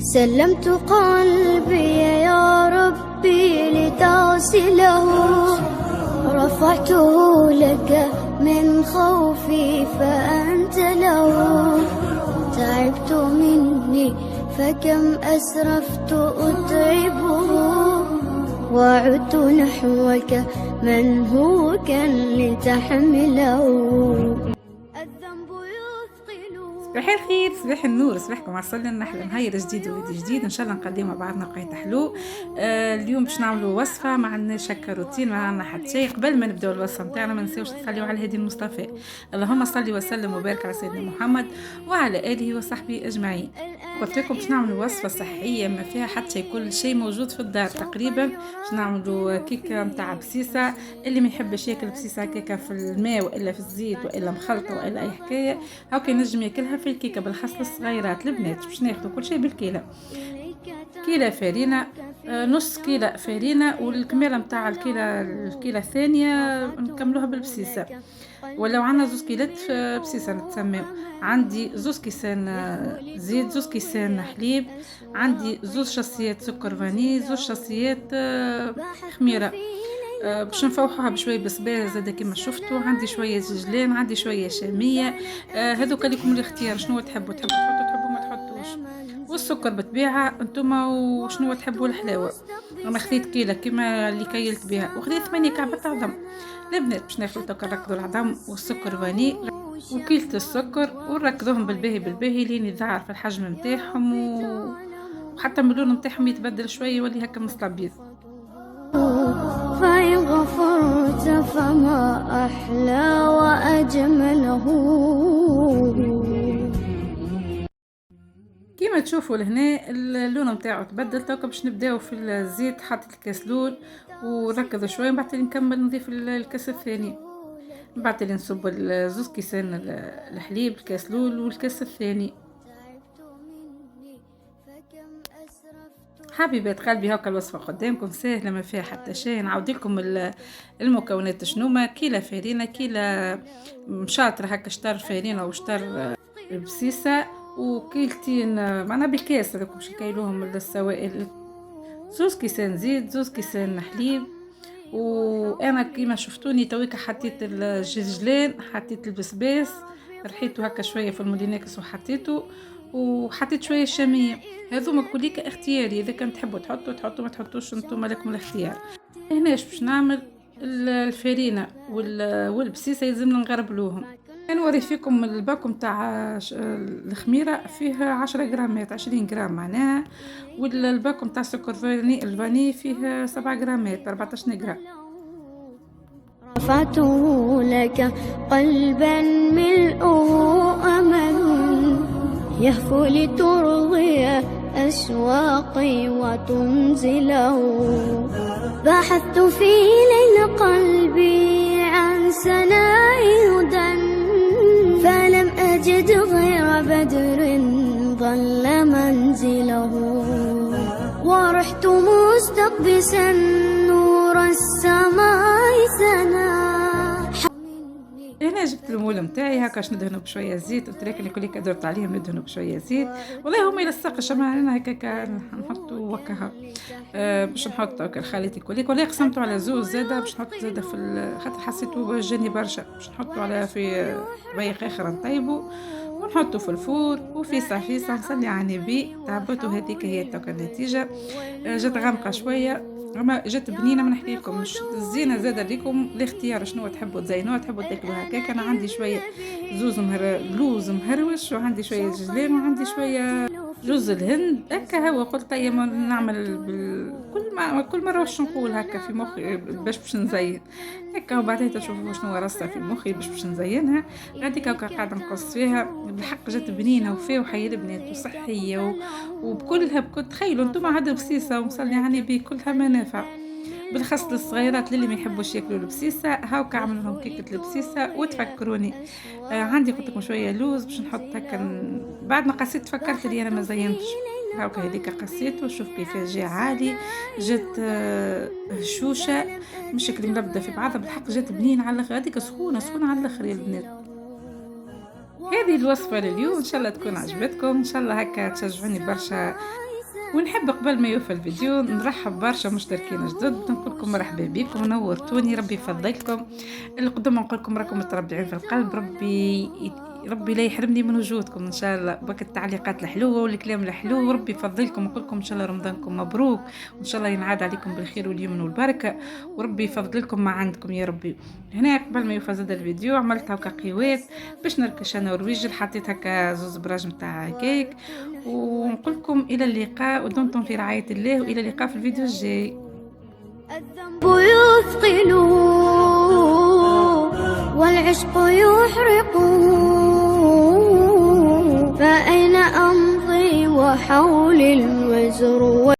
سلمت قلبي يا ربي لتغسله، رفعته لك من خوفي فأنت له. تعبت مني فكم أسرفت أتعبه، وعدت نحوك من هو كان لتحمله. الذنب يثقل. صباح الخير، صباح النور، صباحكم عسل. نحلى نهار جديد وفيديو جديد ان شاء الله نقدم مع بعضنا لقيت حلو. اليوم باش نعملوا وصفه، ما عندناش هكا روتين، ما عندنا حتى شيء. قبل ما نبداو الوصفه نتاعنا ما نساوش تصليوا على الهادي المصطفى. اللهم صل وسلم وبارك على سيدنا محمد وعلى اله وصحبه اجمعين. قلت لكم باش نعملوا وصفه صحيه ما فيها حتى شيء، كل شيء موجود في الدار تقريبا. باش نعملوا كيكه نتاع بسيسه. اللي ما يحبش ياكل بسيسه كيكه في الماء والا في الزيت والا مخلطه والا اي حكايه، هاكا ينجم ياكلها في الكيكه بالخس للصغيرات البنات. باش ناخذوا كل شيء بالكيله. كيله فرينه، نص كيله فرينه، والكماله نتاع الكيله الثانيه نكملوها بالبسيسه. ولو عندنا زوز كيلات بسيسه نتسميو. عندي زوز كيسان زيت، زوز كيسان حليب، عندي زوز شاصيات سكر فاني، زوز شاصيات خميره. باش نفوحوها بشويه بسباز زاد كيما شفتوا. عندي شويه زجلان، عندي شويه شاميه. هذوك لكم الاختيار، شنو تحبوا تحطوا ما تحطوش. والسكر بالطبيعه انتما وشنو تحبوا الحلاوه. انا خديت كيله كيما اللي كيلت بها، وخديت 8 كعبات عظم. البنات باش ناخذ توكا نركضوا العظم والسكر فاني وكيلة السكر ونركضوهم بالباهي لين يظهر في الحجم نتاعهم وحتى من اللون نتاعهم يتبدل شويه يولي هكا مصلبيز. فإن غفرت فما أحلى وأجمله. كيما تشوفوا لهنا اللون نتاعو تبدل. توكا باش نبداو في الزيت. حطيت الكاسلون وركض شويه، من بعد نكمل نضيف الكاس الثاني. من بعد نصب زوز كيسان الحليب، الكاسلول والكاس الثاني. حبيبات قلبي هاكا الوصفه قدامكم سهله ما فيها حتى شيء. نعاود لكم المكونات شنوما. كيله فرينه، كيله مشاطره هكا شطر فرينه وشطر بسيسه، وكيلتين معنا بالكاس هذوك باش نكيلوهم للسوائل. زوز كيسان زيت، زوز كيسان حليب. وانا كيما شفتوني تويكا حطيت الجزجلان، حطيت البسباس، رحيته هكا شويه في المولينكس وحطيته، وحطيت شويه شاميه. هذوما كليك اختياري، اذا كان تحبوا تحطوا ما تحطوش، انتم لكم الاختيار. هناش باش نعمل الفرينه والبسيسه يلزمنا نغربلوهم. نوري فيكم الباكو نتاع الخميره فيه 10 غرامات، 20 غرام معناها. والباكو نتاع سكر الفاني فيه 7 غرامات، 14 غرام. رفعته لك قلبا ملؤه أمل يهفو لترضي أشواقي وتنزله. بحثت في ليل قلبي عن سناء هدى، فلم أجد غير بدر ظل منزله. ورحت مستقبسا نور السماء سنا. هنا جبت المول نتاعي هكا باش ندهنوا بشويه زيت. قلت لك كليك درت عليهم ندهنوا بشويه زيت. والله هما يلصقش، اما انا هكاك نحطوا وكها. باش نحط هكا الخليط كليك. والله قسمته على زوز زاده باش نحط زاده في خاطر حسيته جاني برشا. باش نحطوا على في ربيق اخر نطيبوا ونحطوا في الفور وفي فيسه نصلي على النبي. تعبتوا هذيك هي توكا النتيجه. جات غامقه شويه اما جات بنينه. ما نحكي لكم مش الزينه زاده ليكم الاختيار، شنو تحبوا تزينوها تحبوا تاكلوها هكاك. انا عندي شويه لوز مهروش، وعندي شويه جزلان، وعندي شويه جوز الهند هكا. هو قلت طيب نعمل كل مره واش نقول هكا في مخي باش نزين هكا. وبعدين تشوفوا شنو رصه في مخي باش نزينها. غاديك هكا قاعده نقص فيها. بالحق جات بنينه وفاوحه يا البنات وصحيه وبكلها. تخيلوا انتم عاد بسيسه ومصلي يعني بكلها منافع. بالخص للصغيرات اللي ما يحبوش ياكلوا البسيسه هاوكا عملوا لهم كيكه البسيسه وتفكروني. عندي قلت لكم شويه لوز باش نحط هكا. بعد ما قصيت تفكرت لي انا ما زينتش هاوكا. هذيك قصيته شوف كيف جا عالي. جات هشوشه مش كلي ملبده في بعضها. بالحق جات بنين على الاخر. هذيك سخونه على الاخر يا البنات. هذه الوصفه لليوم ان شاء الله تكون عجبتكم. ان شاء الله هكا تشجعوني برشا ونحب قبل ما يوفى الفيديو نرحب برشا مشتركين جدد، نقول لكم مرحبا بكم، نورتوني، ربي يفضلكم. القدوم نقول لكم راكم متربعين في القلب، ربي لا يحرمني من وجودكم ان شاء الله. بك التعليقات الحلوه والكلام الحلو، وربي يفضلكم. نقول لكم ان شاء الله رمضانكم مبروك، وان شاء الله ينعاد عليكم بالخير واليمن والبركه، وربي يفضلكم ما عندكم يا ربي. هنا قبل ما يوفى زاد الفيديو عملت هكا قوات باش نركش انا ورويجل، حطيت هكا زوز براج نتاع كيك، ونقول لكم الى اللقاء، ودمتم في رعايه الله، والى اللقاء في الفيديو الجاي. الذنب يثقل والعشق يحرق، فأين أمضي وحولي الوزر